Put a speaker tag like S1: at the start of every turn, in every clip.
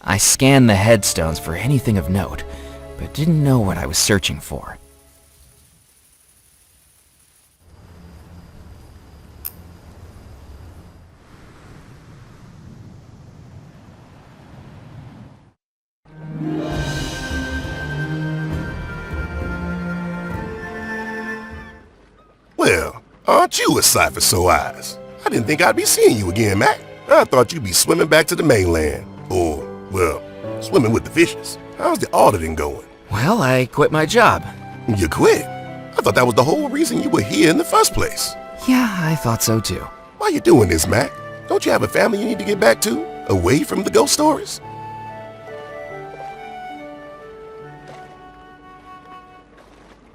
S1: I scanned the headstones for anything of note, but didn't know what I was searching for.
S2: Well, aren't you a sight for sore eyes? I didn't think I'd be seeing you again, Mac. I thought you'd be swimming back to the mainland. Or, well, swimming with the fishes. How's the auditing going?
S1: Well, I quit my job.
S2: You quit? I thought that was the whole reason you were here in the first place.
S1: Yeah, I thought so too.
S2: Why you doing this, Mac? Don't you have a family you need to get back to? Away from the ghost stories?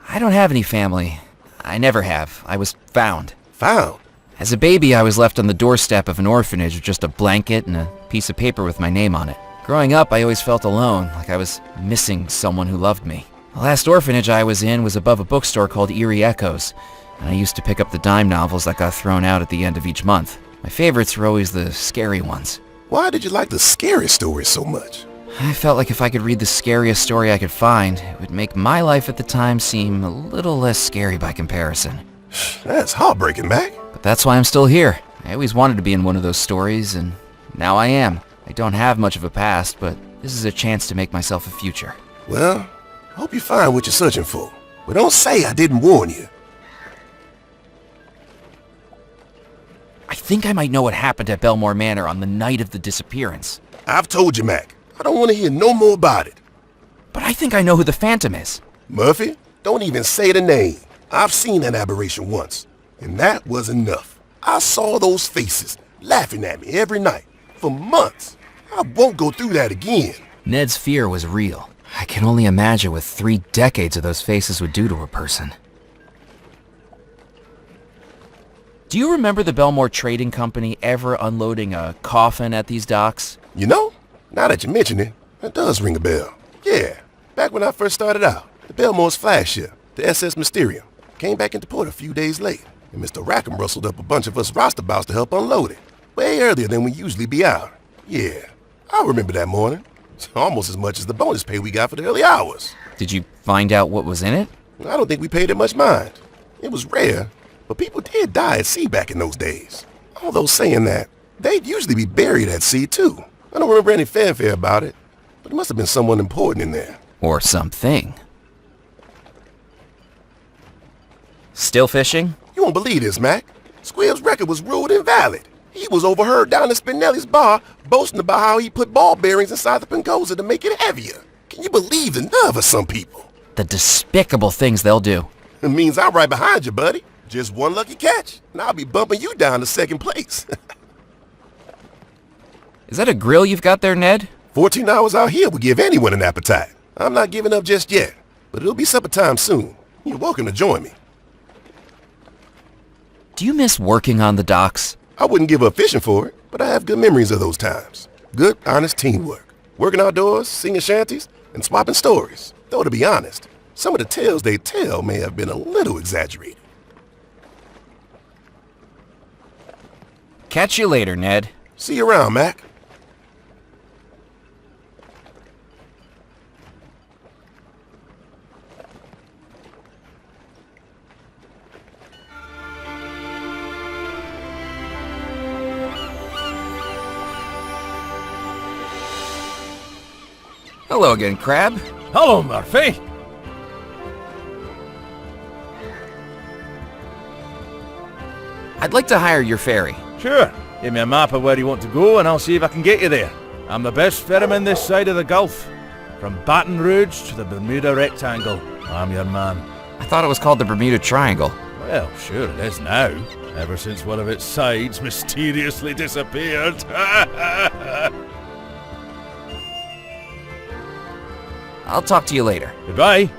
S1: I don't have any family. I never have. I was found.
S2: Found?
S1: As a baby, I was left on the doorstep of an orphanage with just a blanket and a piece of paper with my name on it. Growing up, I always felt alone, like I was missing someone who loved me. The last orphanage I was in was above a bookstore called Eerie Echoes, and I used to pick up the dime novels that got thrown out at the end of each month. My favorites were always the scary ones.
S2: Why did you like the scary stories so much?
S1: I felt like if I could read the scariest story I could find, it would make my life at the time seem a little less scary by comparison.
S2: That's heartbreaking, Mac.
S1: But that's why I'm still here. I always wanted to be in one of those stories, and now I am. I don't have much of a past, but this is a chance to make myself a future.
S2: Well, I hope you find what you're searching for. But don't say I didn't warn you.
S1: I think I might know what happened at Belmore Manor on the night of the disappearance.
S2: I've told you, Mac. I don't want to hear no more about it.
S1: But I think I know who the Phantom is.
S2: Murphy, don't even say the name. I've seen that aberration once, and that was enough. I saw those faces laughing at me every night for months. I won't go through that again.
S1: Ned's fear was real. I can only imagine what 3 decades of those faces would do to a person. Do you remember the Belmore Trading Company ever unloading a coffin at these docks?
S2: You know, now that you mention it, that does ring a bell. Yeah, back when I first started out, the Belmore's flagship, the SS Mysterium, came back into port a few days late, and Mr. Rackham rustled up a bunch of us roustabouts to help unload it, way earlier than we usually be out. Yeah, I remember that morning. It's almost as much as the bonus pay we got for the early hours.
S1: Did you find out what was in it?
S2: I don't think we paid it much mind. It was rare, but people did die at sea back in those days. Although saying that, they'd usually be buried at sea too. I don't remember any fanfare about it, but it must have been someone important in there.
S1: Or something. Still fishing?
S2: You won't believe this, Mac. Squibb's record was ruled invalid. He was overheard down at Spinelli's bar boasting about how he put ball bearings inside the Pencosa to make it heavier. Can you believe the nerve of some people?
S1: The despicable things they'll do.
S2: It means I'm right behind you, buddy. Just one lucky catch, and I'll be bumping you down to second place.
S1: Is that a grill you've got there, Ned?
S2: 14 hours out here will give anyone an appetite. I'm not giving up just yet, but it'll be supper time soon. You're welcome to join me.
S1: Do you miss working on the docks?
S2: I wouldn't give up fishing for it, but I have good memories of those times. Good, honest teamwork. Working outdoors, singing shanties, and swapping stories. Though to be honest, some of the tales they tell may have been a little exaggerated.
S1: Catch you later, Ned.
S2: See you around, Mac.
S1: Hello again, Crab.
S3: Hello, Murphy.
S1: I'd like to hire your ferry.
S3: Sure. Give me a map of where you want to go and I'll see if I can get you there. I'm the best ferryman this side of the Gulf. From Baton Rouge to the Bermuda Rectangle. I'm your man.
S1: I thought it was called the Bermuda Triangle.
S3: Well, sure it is now. Ever since one of its sides mysteriously disappeared.
S1: I'll talk to you later.
S3: Goodbye.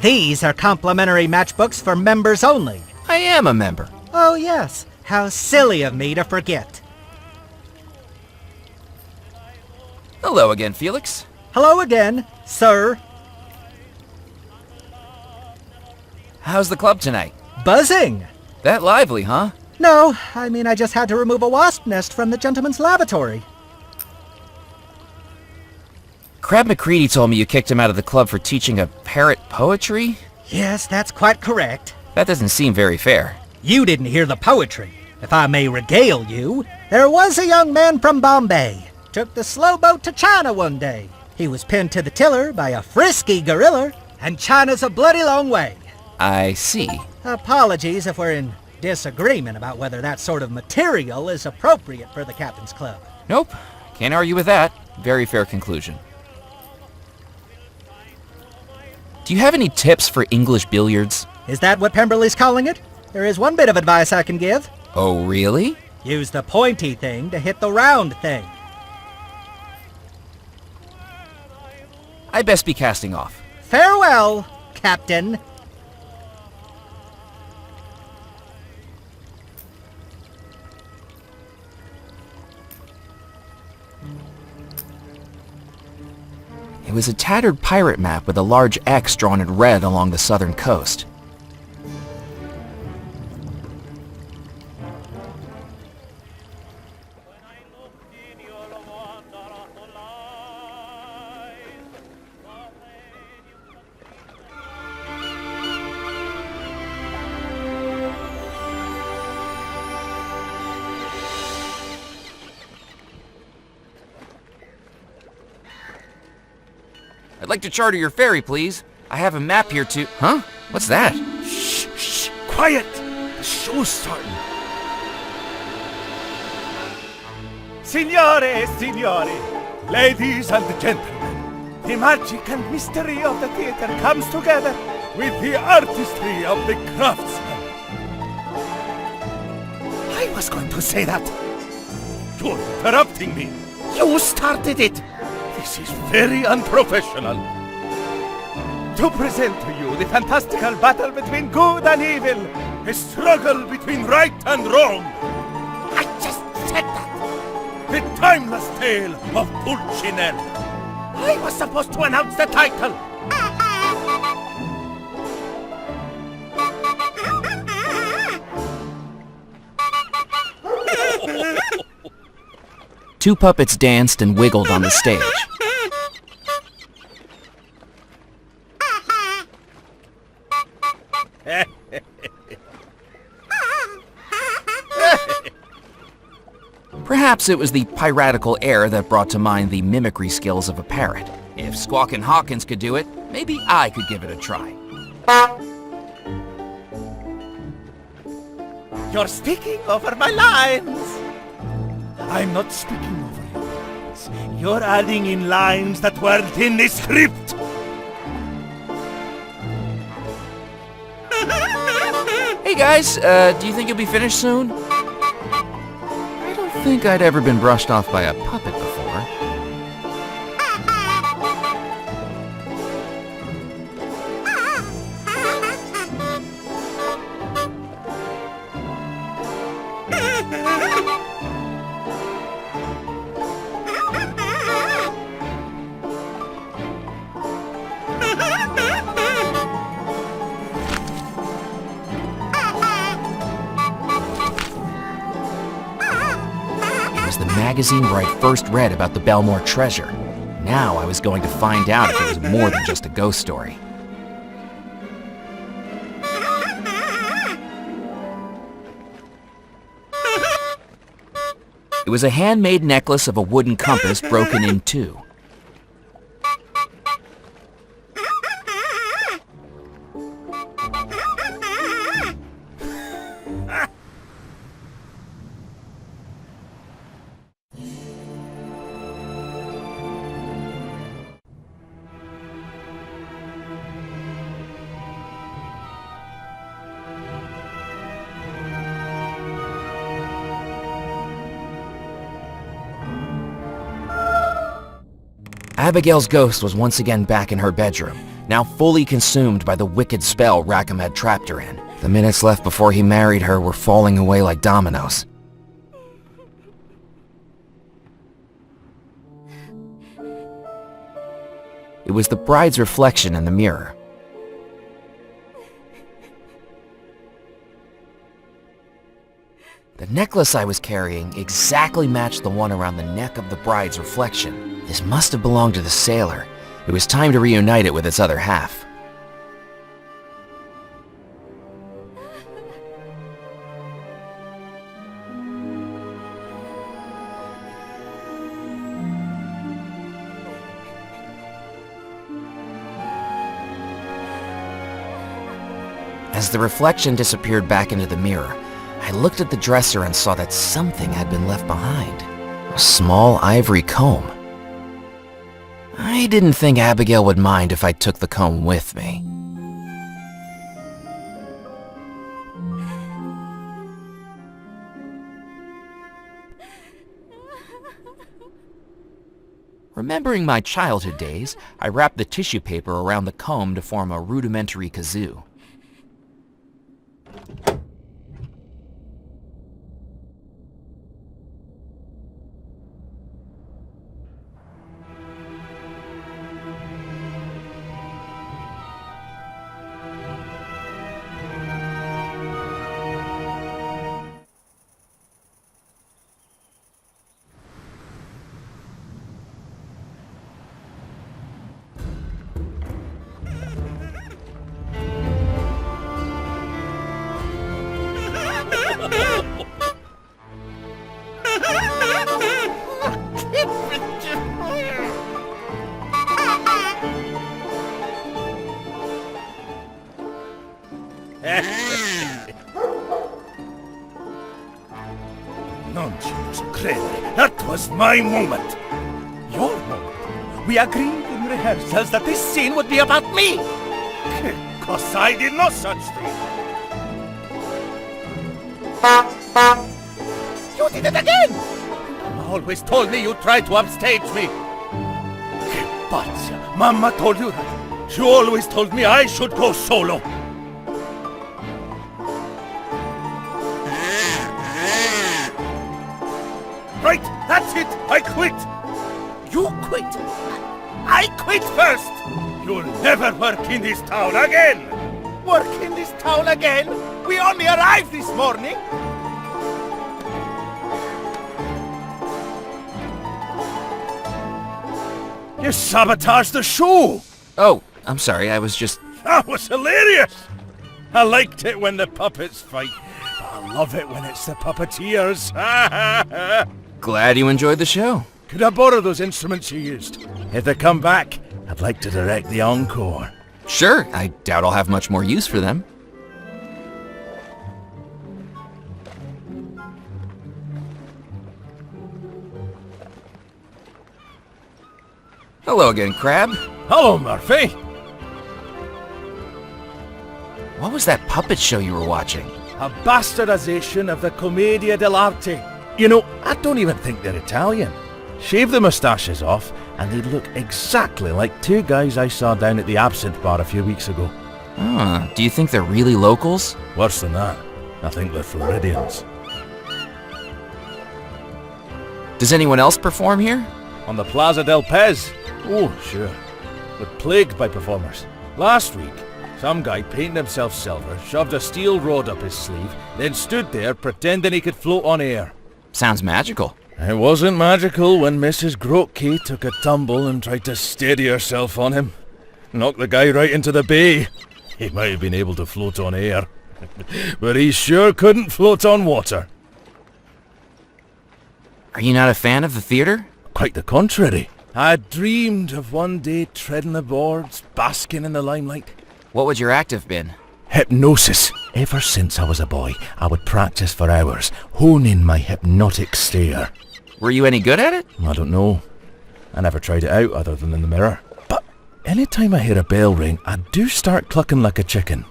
S4: These are complimentary matchbooks for members only.
S1: I am a member.
S4: Oh yes, how silly of me to forget.
S1: Hello again, Felix.
S4: Hello again, sir.
S1: How's the club tonight?
S4: Buzzing.
S1: That lively, huh?
S4: No, I mean I just had to remove a wasp nest from the gentleman's lavatory.
S1: Crab McCready told me you kicked him out of the club for teaching a parrot poetry?
S4: Yes, that's quite correct.
S1: That doesn't seem very fair.
S4: You didn't hear the poetry. If I may regale you, there was a young man from Bombay. Took the slow boat to China one day. He was pinned to the tiller by a frisky gorilla, and China's a bloody long way.
S1: I see.
S4: Apologies if we're in disagreement about whether that sort of material is appropriate for the Captain's Club.
S1: Nope. Can't argue with that. Very fair conclusion. Do you have any tips for English billiards?
S4: Is that what Pemberley's calling it? There is one bit of advice I can give.
S1: Oh, really?
S4: Use the pointy thing to hit the round thing.
S1: I best be casting off.
S4: Farewell, Captain.
S1: It was a tattered pirate map with a large X drawn in red along the southern coast. I'd like to charter your ferry, please. I have a map here to... Huh? What's that?
S3: Shh, shh, quiet! The show's starting. Signore, signori, ladies and gentlemen, the magic and mystery of the theater comes together with the artistry of the craftsman. I was going to say that. You're interrupting me. You started it. This is very unprofessional. To present to you the fantastical battle between good and evil, a struggle between right and wrong. I just said that. The timeless tale of Pulcinella. I was supposed to announce the title.
S1: Two puppets danced and wiggled on the stage. Perhaps it was the piratical air that brought to mind the mimicry skills of a parrot. If Squawkin' Hawkins could do it, maybe I could give it a try.
S3: You're speaking over my lines. I'm not speaking over your lines. You're adding in lines that weren't in the script.
S1: Hey guys, do you think you'll be finished soon? I don't think I'd ever been brushed off by a puppet before. The magazine where I first read about the Belmore treasure. Now I was going to find out if it was more than just a ghost story. It was a handmade necklace of a wooden compass broken in two. Abigail's ghost was once again back in her bedroom, now fully consumed by the wicked spell Rackham had trapped her in. The minutes left before he married her were falling away like dominoes. It was the bride's reflection in the mirror. The necklace I was carrying exactly matched the one around the neck of the bride's reflection. This must have belonged to the sailor. It was time to reunite it with its other half. As the reflection disappeared back into the mirror, I looked at the dresser and saw that something had been left behind. A small ivory comb. I didn't think Abigail would mind if I took the comb with me. Remembering my childhood days, I wrapped the tissue paper around the comb to form a rudimentary kazoo.
S3: Non ci posso credere. That was my moment. Your moment. We agreed in rehearsals that this scene would be about me. Because I did no such thing. You did it again! Mama always told me you tried to upstage me. But Mama told you that. She always told me I should go solo. Right, that's it. I quit. You quit. I quit first. You'll never work in this town again. Work in this town again? We only arrived this morning. You sabotaged the show.
S1: Oh, I'm sorry, I was just...
S3: That was hilarious. I liked it when the puppets fight, but I love it when it's the puppeteers.
S1: Glad you enjoyed the show.
S3: Could I borrow those instruments you used? If they come back, I'd like to direct the encore.
S1: Sure, I doubt I'll have much more use for them. Hello again, Crab.
S3: Hello, Murphy.
S1: What was that puppet show you were watching?
S3: A bastardization of the Commedia dell'arte. You know, I don't even think they're Italian. Shave the moustaches off, and they'd look exactly like two guys I saw down at the Absinthe Bar a few weeks ago.
S1: Do you think they're really locals?
S3: Worse than that, I think they're Floridians.
S1: Does anyone else perform here?
S3: On the Plaza del Pez? Oh, sure. We're plagued by performers. Last week, some guy painted himself silver, shoved a steel rod up his sleeve, then stood there pretending he could float on air.
S1: Sounds magical.
S3: It wasn't magical when Mrs. Grotke took a tumble and tried to steady herself on him. Knocked the guy right into the bay. He might have been able to float on air, but he sure couldn't float on water.
S1: Are you not a fan of the theater?
S3: Quite the contrary. I dreamed of one day treading the boards, basking in the limelight.
S1: What would your act have been?
S3: Hypnosis. Ever since I was a boy, I would practice for hours, honing my hypnotic stare.
S1: Were you any good at it?
S3: I don't know. I never tried it out other than in the mirror. But any time I hear a bell ring, I do start clucking like a chicken.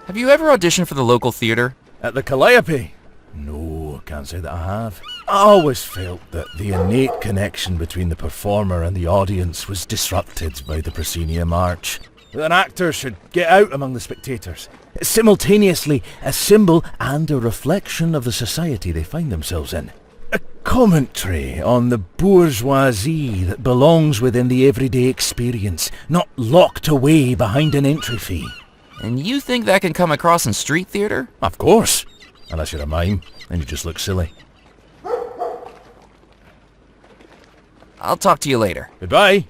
S1: Have you ever auditioned for the local theater?
S3: At the Calliope? No, I can't say that I have. I always felt that the innate connection between the performer and the audience was disrupted by the proscenium arch. An actor should get out among the spectators. It's simultaneously a symbol and a reflection of the society they find themselves in. commentary on the bourgeoisie that belongs within the everyday experience, not locked away behind an entry fee.
S1: And you think that can come across in street theater?
S3: Of course. Unless you're a mime, then you just look silly.
S1: I'll talk to you later.
S3: Goodbye.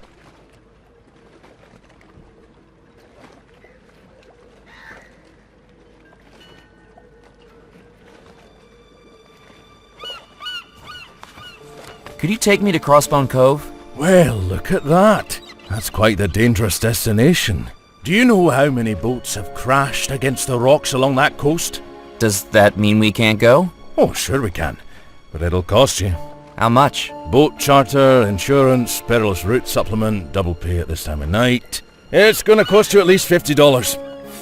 S1: Could you take me to Crossbone Cove?
S3: Well, look at that. That's quite the dangerous destination. Do you know how many boats have crashed against the rocks along that coast?
S1: Does that mean we can't go?
S3: Oh, sure we can. But it'll cost you.
S1: How much?
S3: Boat charter, insurance, perilous route supplement, double pay at this time of night. It's gonna cost you at least $50.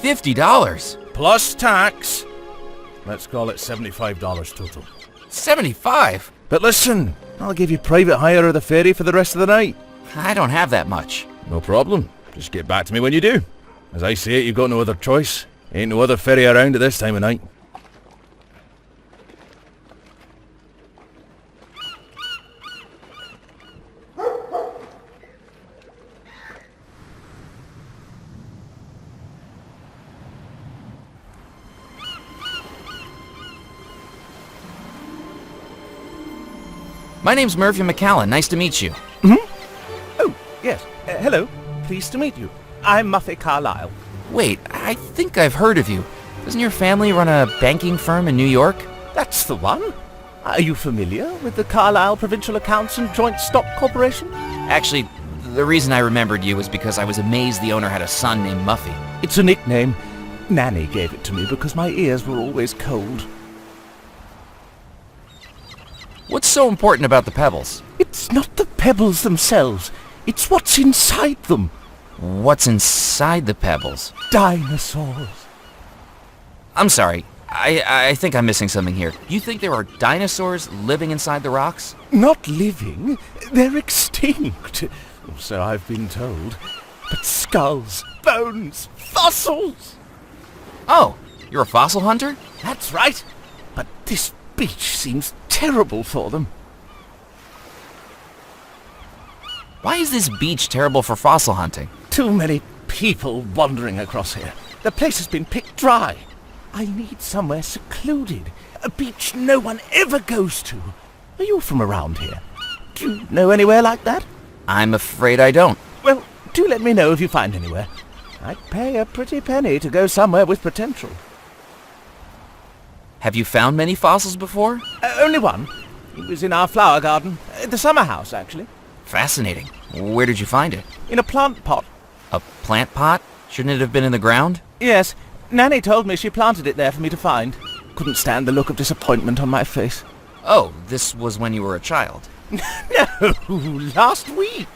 S1: $50?
S3: Plus tax. Let's call it $75 total.
S1: 75?
S3: But listen, I'll give you private hire of the ferry for the rest of the night.
S1: I don't have that much.
S3: No problem. Just get back to me when you do. As I say it, you've got no other choice. Ain't no other ferry around at this time of night.
S1: My name's Murphy McCallan. Nice to meet you.
S5: Oh, yes. Hello. Pleased to meet you. I'm Muffy Carlyle.
S1: Wait, I think I've heard of you. Doesn't your family run a banking firm in New York?
S5: That's the one. Are you familiar with the Carlyle Provincial Accounts and Joint Stock Corporation?
S1: Actually, the reason I remembered you was because I was amazed the owner had a son named Muffy.
S5: It's a nickname. Nanny gave it to me because my ears were always cold.
S1: What's so important about the pebbles?
S5: It's not the pebbles themselves. It's what's inside them.
S1: What's inside the pebbles?
S5: Dinosaurs.
S1: I'm sorry. I think I'm missing something here. You think there are dinosaurs living inside the rocks?
S5: Not living. They're extinct. So I've been told. But skulls, bones, fossils.
S1: Oh, you're a fossil hunter?
S5: That's right. But this beach seems terrible for them.
S1: Why is this beach terrible for fossil hunting?
S5: Too many people wandering across here. The place has been picked dry. I need somewhere secluded. A beach no one ever goes to. Are you from around here? Do you know anywhere like that?
S1: I'm afraid I don't.
S5: Well, do let me know if you find anywhere. I'd pay a pretty penny to go somewhere with potential.
S1: Have you found many fossils before?
S5: Only one. It was in our flower garden. The summer house, actually.
S1: Fascinating. Where did you find it?
S5: In a plant pot.
S1: A plant pot? Shouldn't it have been in the ground?
S5: Yes. Nanny told me she planted it there for me to find. Couldn't stand the look of disappointment on my face.
S1: Oh, this was when you were a child.
S5: No, last week.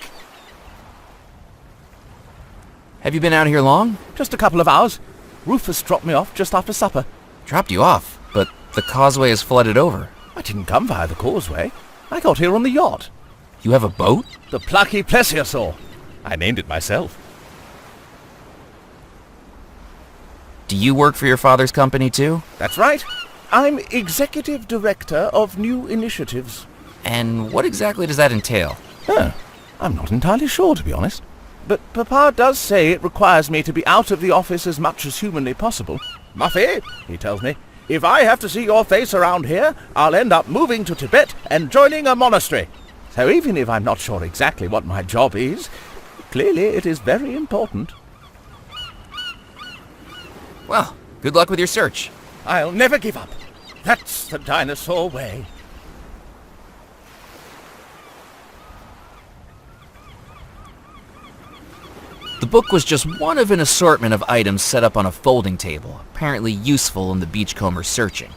S1: Have you been out here long?
S5: Just a couple of hours. Rufus dropped me off just after supper.
S1: Dropped you off, but the causeway is flooded over.
S5: I didn't come via the causeway. I got here on the yacht.
S1: You have a boat?
S5: The Plucky Plesiosaur. I named it myself.
S1: Do you work for your father's company too?
S5: That's right. I'm Executive Director of New Initiatives.
S1: And what exactly does that entail?
S5: Oh, I'm not entirely sure, to be honest. But Papa does say it requires me to be out of the office as much as humanly possible. Muffy, he tells me, if I have to see your face around here, I'll end up moving to Tibet and joining a monastery. So even if I'm not sure exactly what my job is, clearly it is very important.
S1: Well, good luck with your search.
S5: I'll never give up. That's the dinosaur way.
S1: The book was just one of an assortment of items set up on a folding table, apparently useful in the beachcomber searching.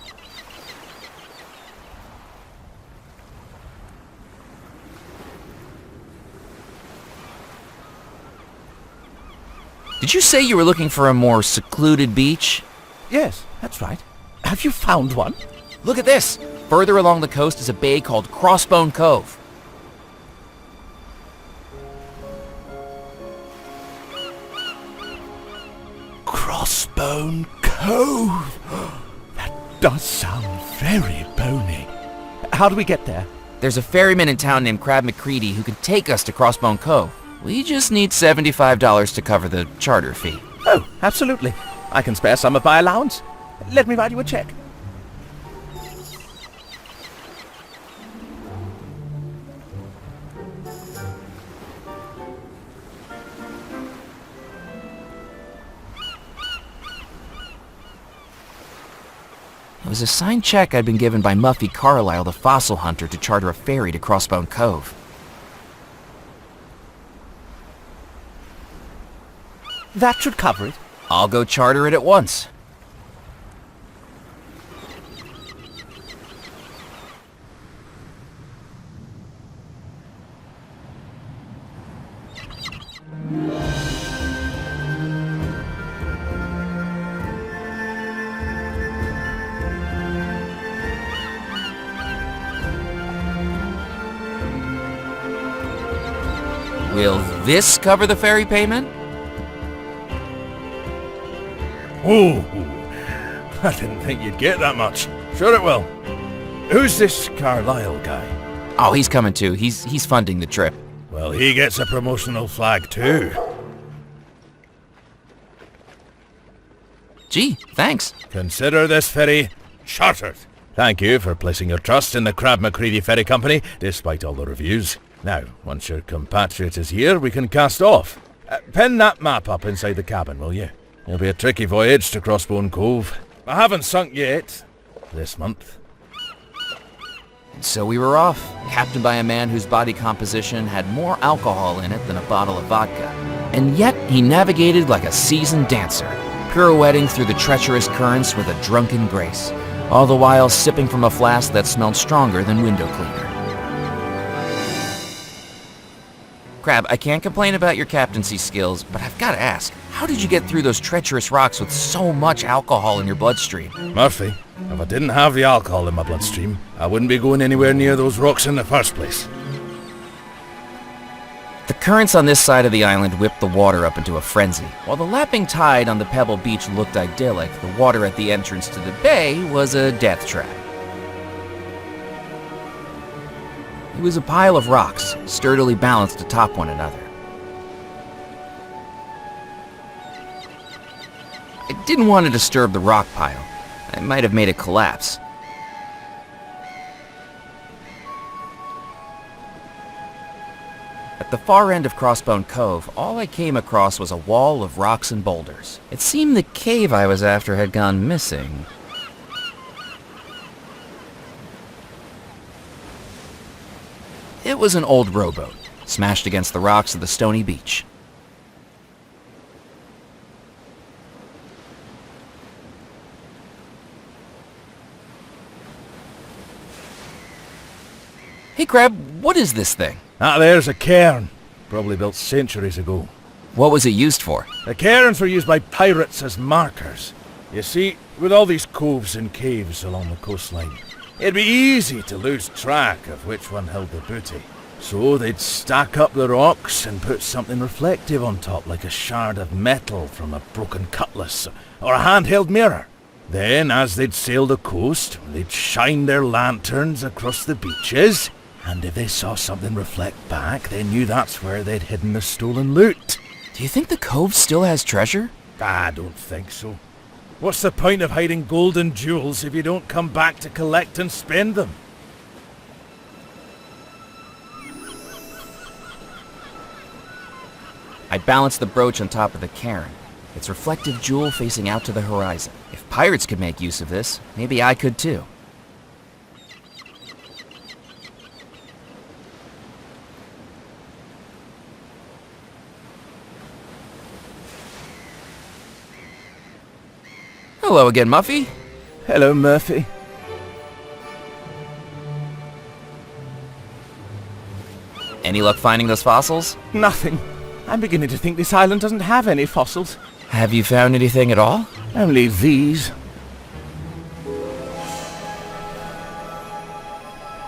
S1: Did you say you were looking for a more secluded beach?
S5: Yes, that's right. Have you found one?
S1: Look at this! Further along the coast is a bay called Crossbone Cove.
S5: Crossbone Cove. That does sound very bony. How do we get there?
S1: There's a ferryman in town named Crab McCready who can take us to Crossbone Cove. We just need $75 to cover the charter fee.
S5: Oh, absolutely. I can spare some of my allowance. Let me write you a check.
S1: It was a signed check I'd been given by Muffy Carlyle, the fossil hunter, to charter a ferry to Crossbone Cove.
S5: That should cover it.
S1: I'll go charter it at once. Will this cover the ferry payment?
S3: Ooh, I didn't think you'd get that much. Sure it will. Who's this Carlisle guy?
S1: Oh, he's coming too. He's funding the trip.
S3: Well, he gets a promotional flag too.
S1: Gee, thanks.
S3: Consider this ferry chartered. Thank you for placing your trust in the Crab McCready Ferry Company, despite all the reviews. Now, once your compatriot is here, we can cast off. Pin that map up inside the cabin, will you? It'll be a tricky voyage to Crossbone Cove. I haven't sunk yet. This month.
S1: So we were off, captained by a man whose body composition had more alcohol in it than a bottle of vodka. And yet he navigated like a seasoned dancer, pirouetting through the treacherous currents with a drunken grace, all the while sipping from a flask that smelled stronger than window cleaner. Crab, I can't complain about your captaincy skills, but I've got to ask, how did you get through those treacherous rocks with so much alcohol in your bloodstream?
S3: Murphy, if I didn't have the alcohol in my bloodstream, I wouldn't be going anywhere near those rocks in the first place.
S1: The currents on this side of the island whipped the water up into a frenzy. While the lapping tide on the pebble beach looked idyllic, the water at the entrance to the bay was a death trap. It was a pile of rocks, sturdily balanced atop one another. I didn't want to disturb the rock pile. I might have made it collapse. At the far end of Crossbone Cove, all I came across was a wall of rocks and boulders. It seemed the cave I was after had gone missing. It was an old rowboat, smashed against the rocks of the stony beach. Hey Crab, what is this thing?
S3: That there's a cairn, probably built centuries ago.
S1: What was it used for?
S3: The cairns were used by pirates as markers. You see, with all these coves and caves along the coastline, it'd be easy to lose track of which one held the booty. So they'd stack up the rocks and put something reflective on top, like a shard of metal from a broken cutlass or a handheld mirror. Then, as they'd sail the coast, they'd shine their lanterns across the beaches, and if they saw something reflect back, they knew that's where they'd hidden the stolen loot.
S1: Do you think the cove still has treasure?
S3: I don't think so. What's the point of hiding gold and jewels if you don't come back to collect and spend them?
S1: I balanced the brooch on top of the cairn, its reflective jewel facing out to the horizon. If pirates could make use of this, maybe I could too. Hello again, Muffy.
S5: Hello, Murphy.
S1: Any luck finding those fossils?
S5: Nothing. I'm beginning to think this island doesn't have any fossils.
S1: Have you found anything at all?
S5: Only these.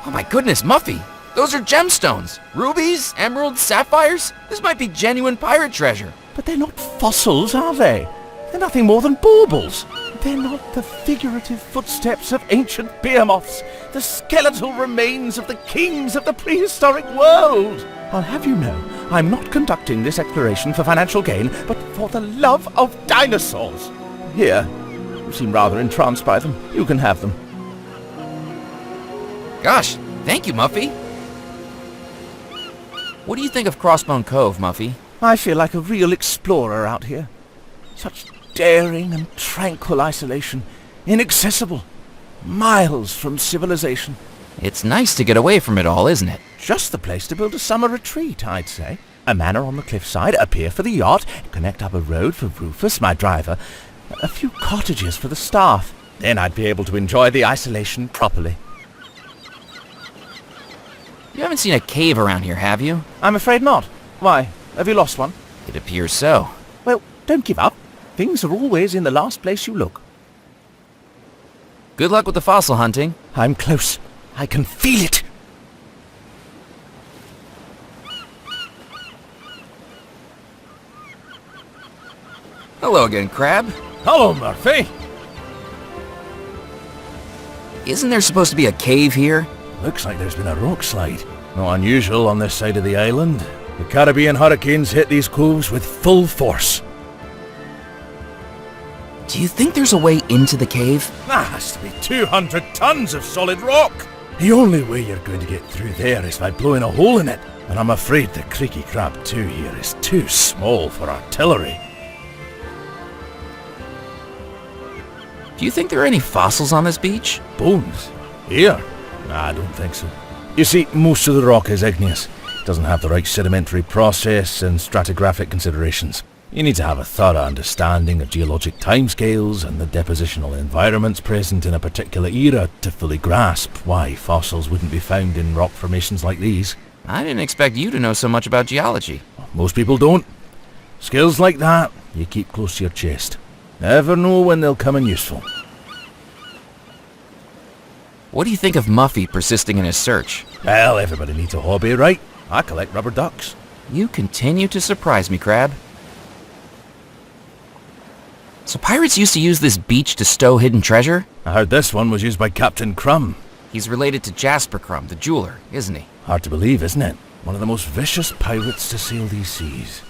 S1: Oh my goodness, Muffy! Those are gemstones! Rubies, emeralds, sapphires? This might be genuine pirate treasure.
S5: But they're not fossils, are they? They're nothing more than baubles. they're not the figurative footsteps of ancient behemoths, the skeletal remains of the kings of the prehistoric world. I'll have you know, I'm not conducting this exploration for financial gain, but for the love of dinosaurs. Here, you seem rather entranced by them. You can have them.
S1: Gosh, thank you, Muffy. What do you think of Crossbone Cove, Muffy?
S5: I feel like a real explorer out here. Such daring and tranquil isolation, inaccessible, miles from civilization.
S1: It's nice to get away from it all, isn't it?
S5: Just the place to build a summer retreat, I'd say. A manor on the cliffside, a pier for the yacht, connect up a road for Rufus, my driver, a few cottages for the staff. Then I'd be able to enjoy the isolation properly.
S1: You haven't seen a cave around here, have you?
S5: I'm afraid not. Why? Have you lost one?
S1: It appears so.
S5: Well, don't give up. Things are always in the last place you look.
S1: Good luck with the fossil hunting.
S5: I'm close. I can feel it.
S1: Hello again, Crab.
S5: Hello, Murphy.
S1: Isn't there supposed to be a cave here?
S5: Looks like there's been a rock slide. Not unusual on this side of the island. The Caribbean hurricanes hit these coves with full force.
S1: Do you think there's a way into the cave?
S5: That has to be 200 tons of solid rock. The only way you're going to get through there is by blowing a hole in it. And I'm afraid the Creaky Crab 2 here is too small for artillery.
S1: Do you think there are any fossils on this beach?
S5: Bones? Here? Nah, I don't think so. You see, most of the rock is igneous. It doesn't have the right sedimentary process and stratigraphic considerations. You need to have a thorough understanding of geologic timescales and the depositional environments present in a particular era to fully grasp why fossils wouldn't be found in rock formations like these.
S1: I didn't expect you to know so much about geology.
S5: Most people don't. Skills like that, you keep close to your chest. Never know when they'll come in useful.
S1: What do you think of Muffy persisting in his search?
S5: Well, everybody needs a hobby, right? I collect rubber ducks.
S1: You continue to surprise me, Crab. So pirates used to use this beach to stow hidden treasure?
S5: I heard this one was used by Captain Crumb.
S1: He's related to Jasper Crumb, the jeweler, isn't he?
S5: Hard to believe, isn't it? One of the most vicious pirates to sail these seas.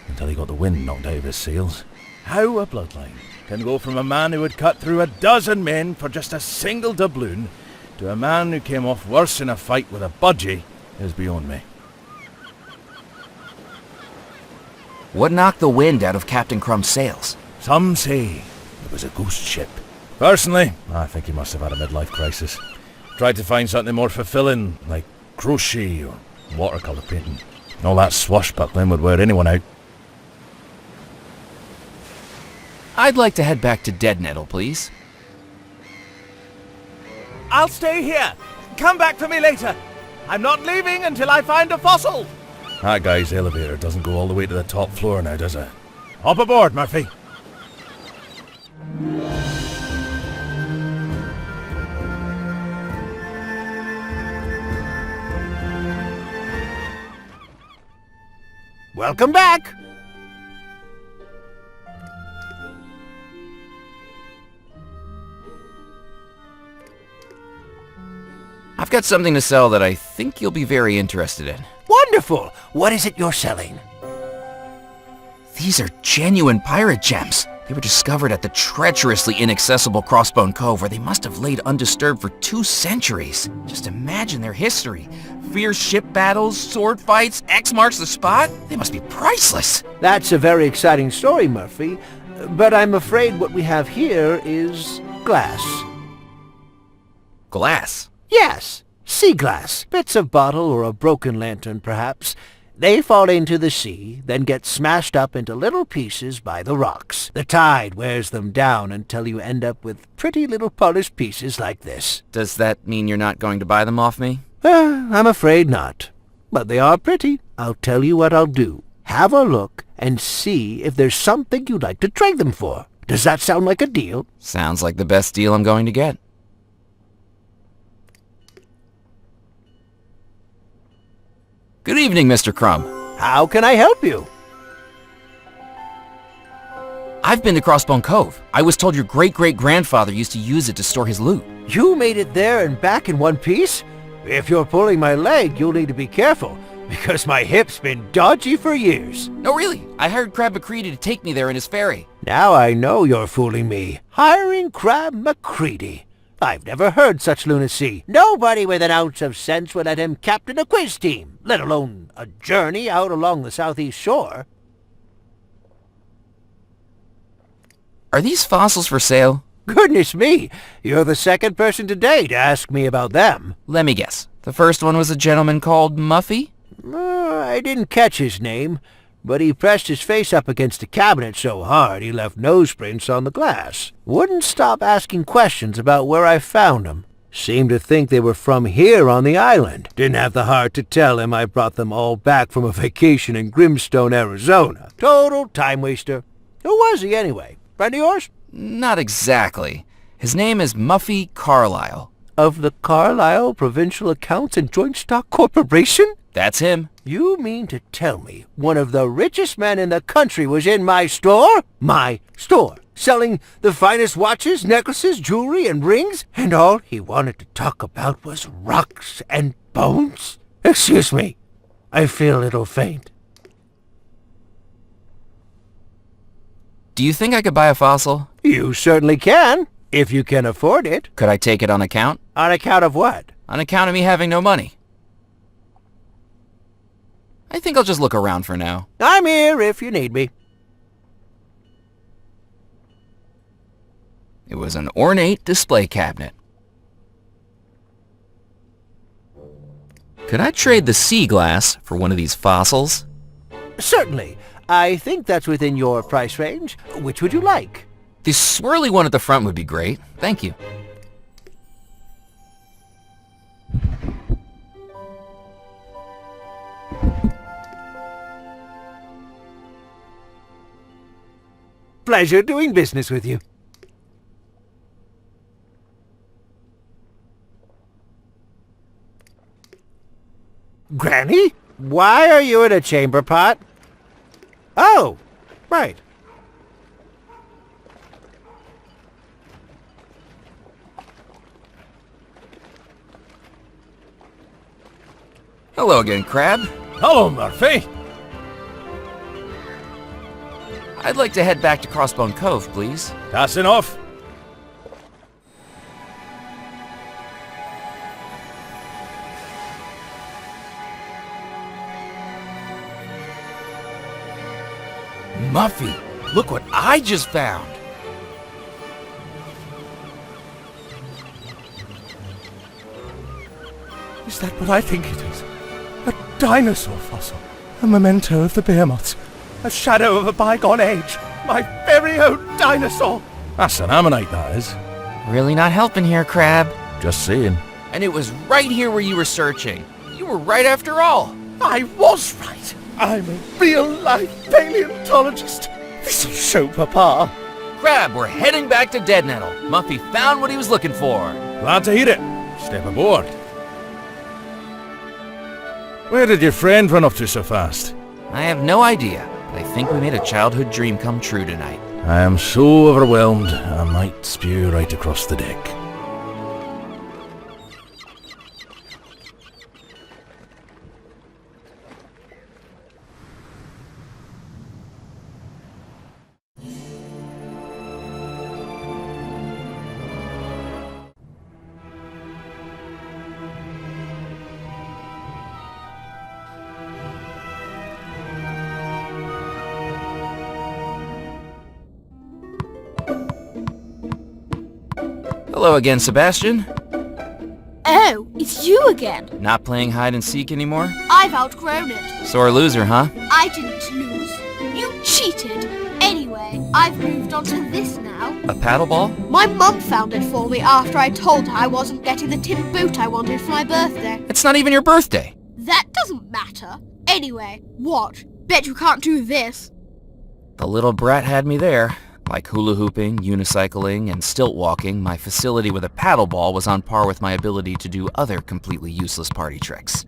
S5: Until he got the wind knocked out of his sails. How a bloodline can go from a man who had cut through a dozen men for just a single doubloon to a man who came off worse in a fight with a budgie is beyond me.
S1: What knocked the wind out of Captain Crumb's sails?
S5: Some say it was a ghost ship. Personally, I think he must have had a midlife crisis. Tried to find something more fulfilling, like crochet or watercolour painting. All that swashbuckling would wear anyone out.
S1: I'd like to head back to Dead Nettle, please.
S5: I'll stay here. Come back for me later. I'm not leaving until I find a fossil. That guy's elevator doesn't go all the way to the top floor now, does it? Hop aboard, Murphy.
S3: Welcome back.
S1: I've got something to sell that I think you'll be very interested in.
S3: Wonderful. What is it you're selling?
S1: These are genuine pirate gems. They were discovered at the treacherously inaccessible Crossbone Cove, where they must have laid undisturbed for 2 centuries. Just imagine their history. Fierce ship battles, sword fights, X marks the spot. They must be priceless.
S6: That's a very exciting story, Murphy. But I'm afraid what we have here is glass.
S1: Glass.
S6: Yes, sea glass. Bits of bottle or a broken lantern, perhaps. They fall into the sea, then get smashed up into little pieces by the rocks. The tide wears them down until you end up with pretty little polished pieces like this.
S1: Does that mean you're not going to buy them off me?
S6: I'm afraid not. But they are pretty. I'll tell you what I'll do. Have a look and see if there's something you'd like to trade them for. Does that sound like a deal?
S1: Sounds like the best deal I'm going to get. Good evening, Mr. Crumb.
S6: How can I help you?
S1: I've been to Crossbone Cove. I was told your great-great-grandfather used to use it to store his loot.
S6: You made it there and back in one piece? If you're pulling my leg, you'll need to be careful, because my hip's been dodgy for years.
S1: No, really. I hired Crab McCready to take me there in his ferry.
S6: Now I know you're fooling me. Hiring Crab McCready. I've never heard such lunacy. Nobody with an ounce of sense would let him captain a quiz team, let alone a journey out along the southeast shore.
S1: Are these fossils for sale?
S6: Goodness me, you're the second person today to ask me about them.
S1: Let me guess. The first one was a gentleman called Muffy?
S6: I didn't catch his name, but he pressed his face up against the cabinet so hard he left nose prints on the glass. Wouldn't stop asking questions about where I found them. Seemed to think they were from here on the island. Didn't have the heart to tell him I brought them all back from a vacation in Grimstone, Arizona. Total time waster. Who was he anyway? Friend of yours?
S1: Not exactly. His name is Muffy Carlyle.
S6: Of the Carlisle Provincial Accounts and Joint Stock Corporation?
S1: That's him.
S6: You mean to tell me one of the richest men in the country was in my store? My store. Selling the finest watches, necklaces, jewelry, and rings? And all he wanted to talk about was rocks and bones? Excuse me. I feel a little faint.
S1: Do you think I could buy a fossil?
S6: You certainly can, if you can afford it.
S1: Could I take it on account?
S6: On account of what?
S1: On account of me having no money. I think I'll just look around for now.
S6: I'm here if you need me.
S1: It was an ornate display cabinet. Could I trade the sea glass for one of these fossils?
S6: Certainly. I think that's within your price range. Which would you like?
S1: The swirly one at the front would be great. Thank you.
S6: Pleasure doing business with you. Granny? Why are you in a chamber pot? Oh, right.
S1: Hello again, Crab.
S5: Hello, Murphy.
S1: I'd like to head back to Crossbone Cove, please.
S5: That's enough.
S1: Muffy, look what I just found.
S5: Is that what I think it is? A dinosaur fossil. A memento of the Behemoths. A shadow of a bygone age. My very own dinosaur. That's an ammonite, that is.
S1: Really not helping here, Crab.
S5: Just saying.
S1: And it was right here where you were searching. You were right after all.
S5: I was right. I'm a real-life paleontologist. This'll show Papa.
S1: Crab, we're heading back to Dead Nettle. Muffy found what he was looking for.
S5: Glad to hear it. Step aboard. Where did your friend run up to so fast?
S1: I have no idea, but I think we made a childhood dream come true tonight.
S5: I am so overwhelmed, I might spew right across the deck.
S1: Hello again, Sebastian.
S7: Oh, it's you again.
S1: Not playing hide and seek anymore?
S7: I've outgrown it.
S1: Sore loser, huh?
S7: I didn't lose. You cheated. Anyway, I've moved on to this now.
S1: A paddle ball?
S7: My mum found it for me after I told her I wasn't getting the tin boot I wanted for my birthday.
S1: It's not even your birthday.
S7: That doesn't matter. Anyway, what? Bet you can't do this.
S1: The little brat had me there. Like hula hooping, unicycling, and stilt walking, my facility with a paddle ball was on par with my ability to do other completely useless party tricks.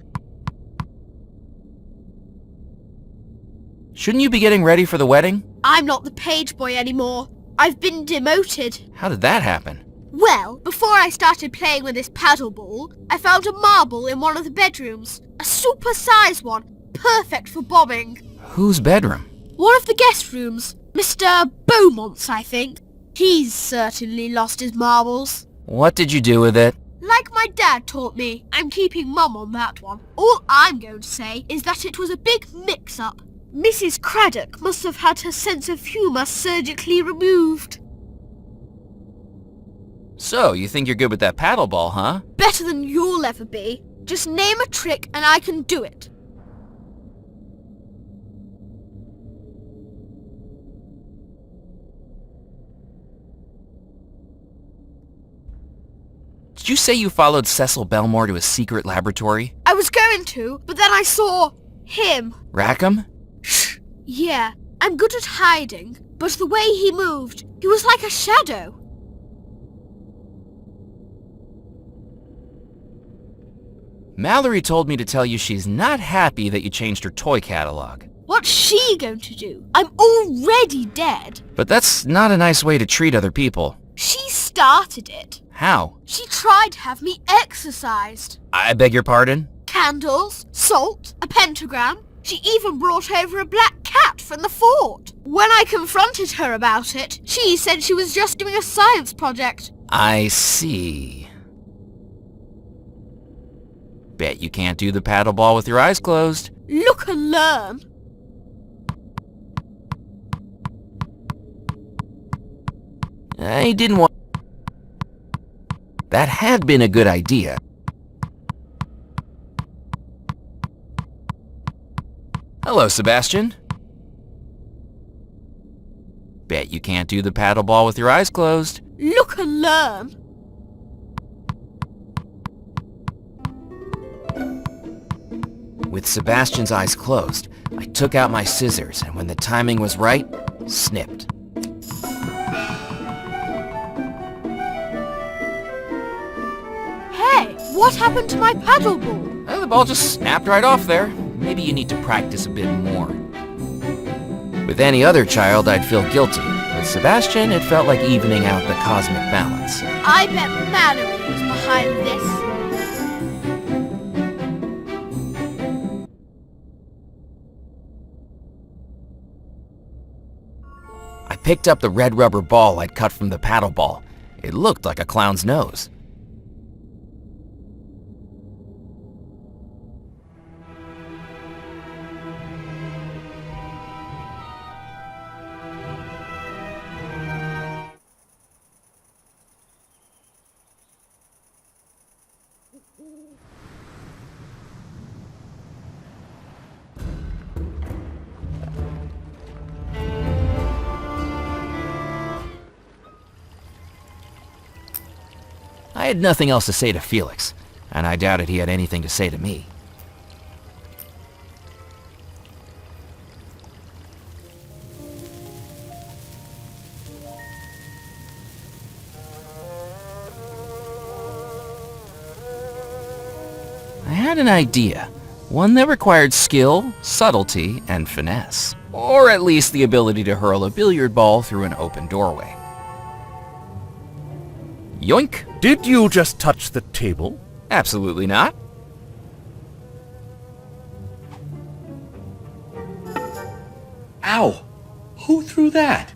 S1: Shouldn't you be getting ready for the wedding?
S7: I'm not the page boy anymore. I've been demoted.
S1: How did that happen?
S7: Well, before I started playing with this paddle ball, I found a marble in one of the bedrooms. A super-sized one, perfect for bombing.
S1: Whose bedroom?
S7: One of the guest rooms. Mr. Beaumont's, I think. He's certainly lost his marbles.
S1: What did you do with it?
S7: Like my dad taught me, I'm keeping Mum on that one. All I'm going to say is that it was a big mix-up. Mrs. Craddock must have had her sense of humour surgically removed.
S1: So, you think you're good with that paddle ball, huh?
S7: Better than you'll ever be. Just name a trick and I can do it.
S1: Did you say you followed Cecil Belmore to a secret laboratory?
S7: I was going to, but then I saw him.
S1: Rackham?
S7: Shh. Yeah, I'm good at hiding, but the way he moved, he was like a shadow.
S1: Mallory told me to tell you she's not happy that you changed her toy catalog.
S7: What's she going to do? I'm already dead.
S1: But that's not a nice way to treat other people.
S7: She started it.
S1: How?
S7: She tried to have me exorcised.
S1: I beg your pardon?
S7: Candles, salt, a pentagram. She even brought over a black cat from the fort. When I confronted her about it, she said she was just doing a science project.
S1: I see. Bet you can't do the paddle ball with your eyes closed.
S7: Look and learn.
S1: I didn't want... That had been a good idea. Hello, Sebastian. Bet you can't do the paddle ball with your eyes closed.
S7: Look and learn.
S1: With Sebastian's eyes closed, I took out my scissors and when the timing was right, snipped.
S7: Hey, what happened to my paddle ball?
S1: The ball just snapped right off there. Maybe you need to practice a bit more. With any other child, I'd feel guilty. With Sebastian, it felt like evening out the cosmic balance.
S7: I bet Mallory was behind this.
S1: I picked up the red rubber ball I'd cut from the paddle ball. It looked like a clown's nose. I had nothing else to say to Felix, and I doubted he had anything to say to me. I had an idea, one that required skill, subtlety, and finesse, or at least the ability to hurl a billiard ball through an open doorway. Yoink!
S5: Did you just touch the table?
S1: Absolutely not.
S3: Ow! Who threw that?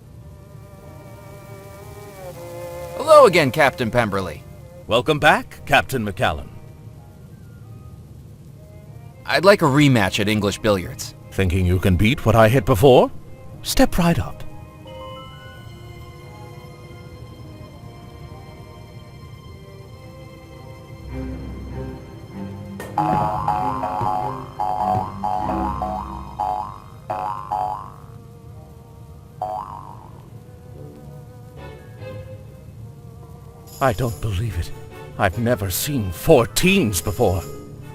S1: Hello again, Captain Pemberley.
S5: Welcome back, Captain McCallan.
S1: I'd like a rematch at English billiards.
S5: Thinking you can beat what I hit before? Step right up. I don't believe it. I've never seen 14s before.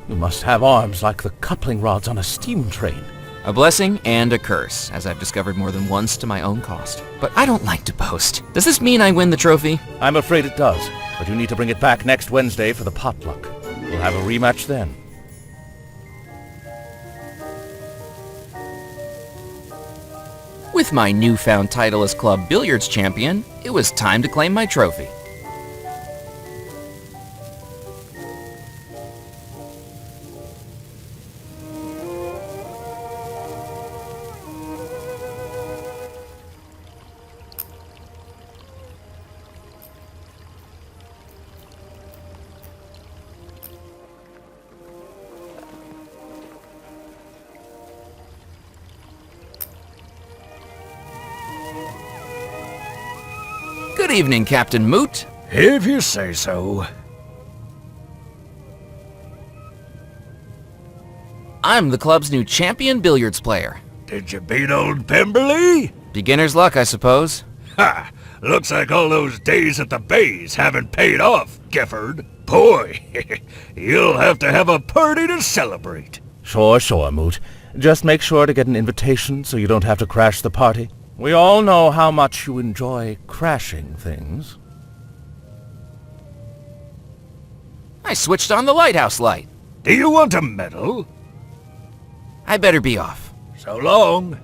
S5: You must have arms like the coupling rods on a steam train.
S1: A blessing and a curse, as I've discovered more than once to my own cost. But I don't like to boast. Does this mean I win the trophy?
S5: I'm afraid it does, but you need to bring it back next Wednesday for the potluck. We'll have a rematch then.
S1: With my newfound title as club billiards champion, it was time to claim my trophy. Good evening, Captain Moot.
S8: If you say so.
S1: I'm the club's new champion billiards player.
S8: Did you beat old Pemberley?
S1: Beginner's luck, I suppose.
S8: Ha! Looks like all those days at the Bays haven't paid off, Gifford. Boy, you'll have to have a party to celebrate.
S5: Sure, Moot. Just make sure to get an invitation so you don't have to crash the party. We all know how much you enjoy crashing things.
S1: I switched on the lighthouse light.
S8: Do you want a medal?
S1: I better be off.
S8: So long.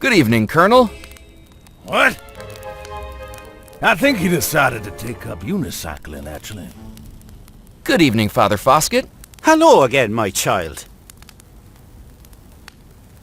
S1: Good evening, Colonel.
S8: What? I think he decided to take up unicycling, actually.
S1: Good evening, Father Foskett.
S9: Hello again, my child.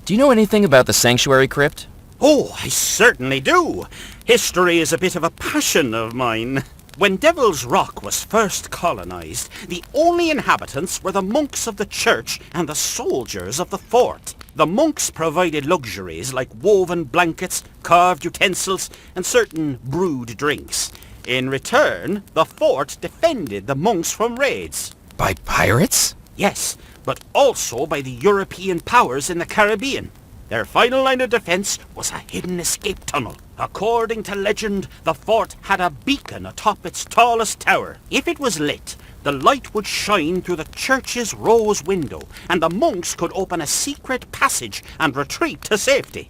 S1: Do you know anything about the Sanctuary Crypt?
S9: Oh, I certainly do. History is a bit of a passion of mine. When Devil's Rock was first colonized, the only inhabitants were the monks of the church and the soldiers of the fort. The monks provided luxuries like woven blankets, carved utensils, and certain brewed drinks. In return, the fort defended the monks from raids.
S1: By pirates?
S9: Yes, but also by the European powers in the Caribbean. Their final line of defense was a hidden escape tunnel. According to legend, the fort had a beacon atop its tallest tower. If it was lit, the light would shine through the church's rose window, and the monks could open a secret passage and retreat to safety.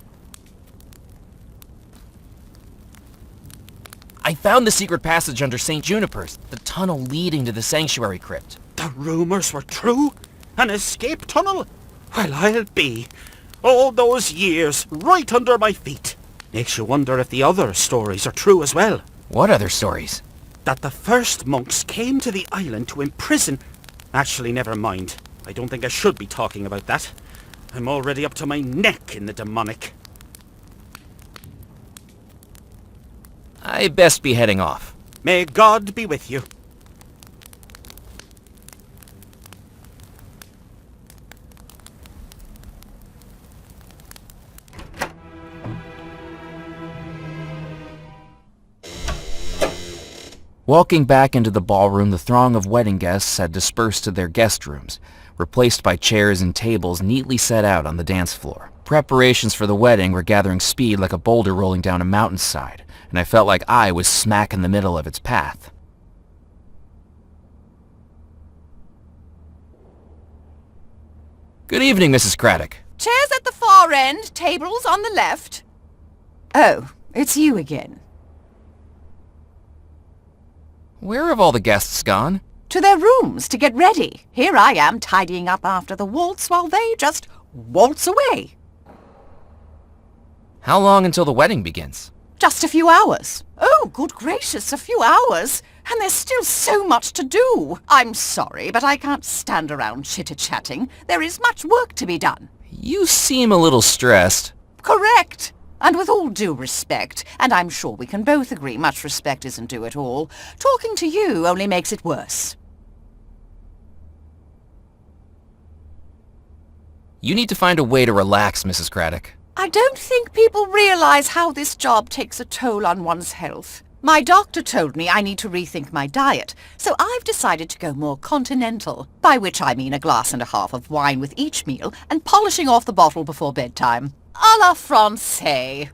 S1: I found the secret passage under St. Juniper's, the tunnel leading to the Sanctuary Crypt.
S9: The rumors were true? An escape tunnel? Well, I'll be. All those years, right under my feet. Makes you wonder if the other stories are true as well.
S1: What other stories?
S9: That the first monks came to the island to imprison... Actually, never mind. I don't think I should be talking about that. I'm already up to my neck in the demonic.
S1: I best be heading off.
S9: May God be with you.
S1: Walking back into the ballroom, the throng of wedding guests had dispersed to their guest rooms, replaced by chairs and tables neatly set out on the dance floor. Preparations for the wedding were gathering speed like a boulder rolling down a mountainside, and I felt like I was smack in the middle of its path. Good evening, Mrs. Craddock.
S10: Chairs at the far end, tables on the left. Oh, it's you again.
S1: Where have all the guests gone?
S10: To their rooms to get ready. Here I am tidying up after the waltz while they just waltz away.
S1: How long until the wedding begins?
S10: Just a few hours. Oh, good gracious, a few hours. And there's still so much to do. I'm sorry, but I can't stand around chitter-chatting. There is much work to be done.
S1: You seem a little stressed.
S10: Correct. And with all due respect, and I'm sure we can both agree much respect isn't due at all, talking to you only makes it worse.
S1: You need to find a way to relax, Mrs. Craddock.
S10: I don't think people realize how this job takes a toll on one's health. My doctor told me I need to rethink my diet, so I've decided to go more continental, by which I mean a glass and a half of wine with each meal and polishing off the bottle before bedtime. A la Francais.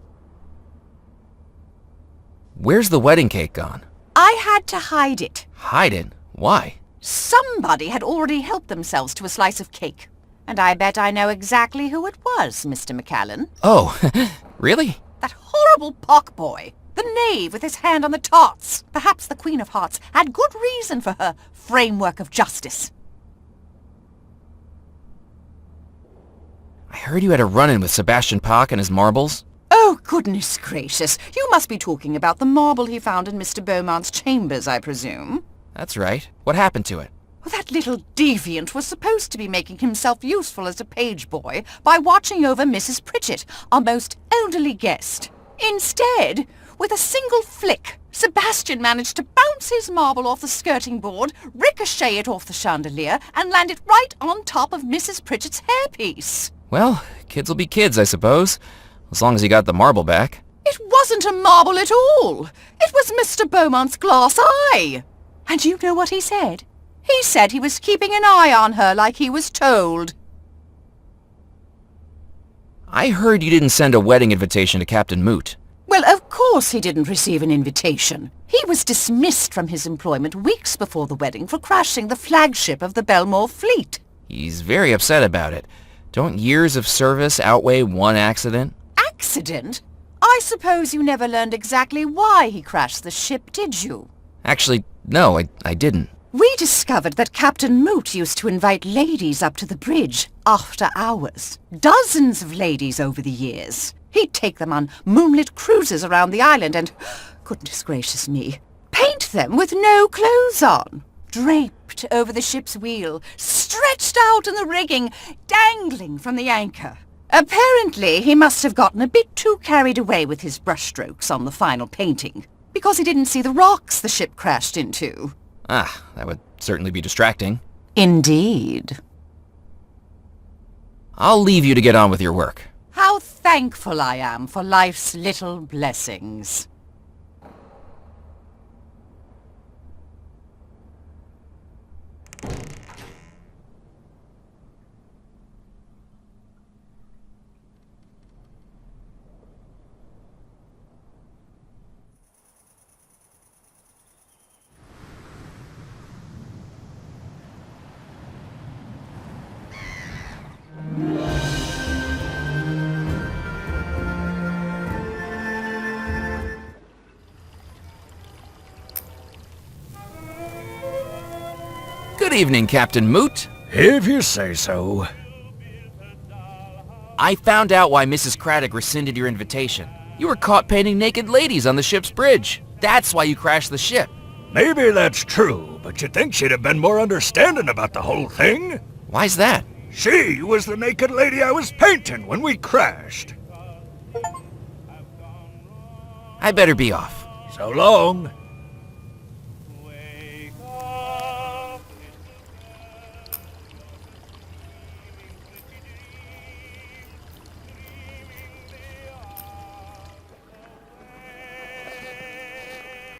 S1: Where's the wedding cake gone?
S10: I had to hide it.
S1: Hide it? Why?
S10: Somebody had already helped themselves to a slice of cake. And I bet I know exactly who it was, Mr. McCallan.
S1: Oh, really?
S10: That horrible pock boy. The knave with his hand on the tarts. Perhaps the Queen of Hearts had good reason for her framework of justice.
S1: I heard you had a run-in with Sebastian Bach and his marbles.
S10: Oh, goodness gracious. You must be talking about the marble he found in Mr. Beaumont's chambers, I presume.
S1: That's right. What happened to it?
S10: Well, that little deviant was supposed to be making himself useful as a page boy by watching over Mrs. Pritchett, our most elderly guest. Instead, with a single flick, Sebastian managed to bounce his marble off the skirting board, ricochet it off the chandelier, and land it right on top of Mrs. Pritchett's hairpiece.
S1: Well, kids will be kids, I suppose. As long as he got the marble back.
S10: It wasn't a marble at all. It was Mr. Beaumont's glass eye. And you know what he said? He said he was keeping an eye on her like he was told.
S1: I heard you didn't send a wedding invitation to Captain Moot.
S10: Well, of course he didn't receive an invitation. He was dismissed from his employment weeks before the wedding for crashing the flagship of the Belmore fleet.
S1: He's very upset about it. Don't years of service outweigh one accident?
S10: Accident? I suppose you never learned exactly why he crashed the ship, did you?
S1: Actually, no, I didn't.
S10: We discovered that Captain Moot used to invite ladies up to the bridge after hours. Dozens of ladies over the years. He'd take them on moonlit cruises around the island and, goodness gracious me, paint them with no clothes on. Draped over the ship's wheel, stretched out in the rigging, dangling from the anchor. Apparently, he must have gotten a bit too carried away with his brushstrokes on the final painting, because he didn't see the rocks the ship crashed into.
S1: Ah, that would certainly be distracting.
S10: Indeed.
S1: I'll leave you to get on with your work.
S10: How thankful I am for life's little blessings.
S1: Good evening, Captain Moot.
S8: If you say so.
S1: I found out why Mrs. Craddock rescinded your invitation. You were caught painting naked ladies on the ship's bridge. That's why you crashed the ship.
S8: Maybe that's true, but you'd think she'd have been more understanding about the whole thing.
S1: Why's that?
S8: She was the naked lady I was painting when we crashed.
S1: I better be off.
S8: So long.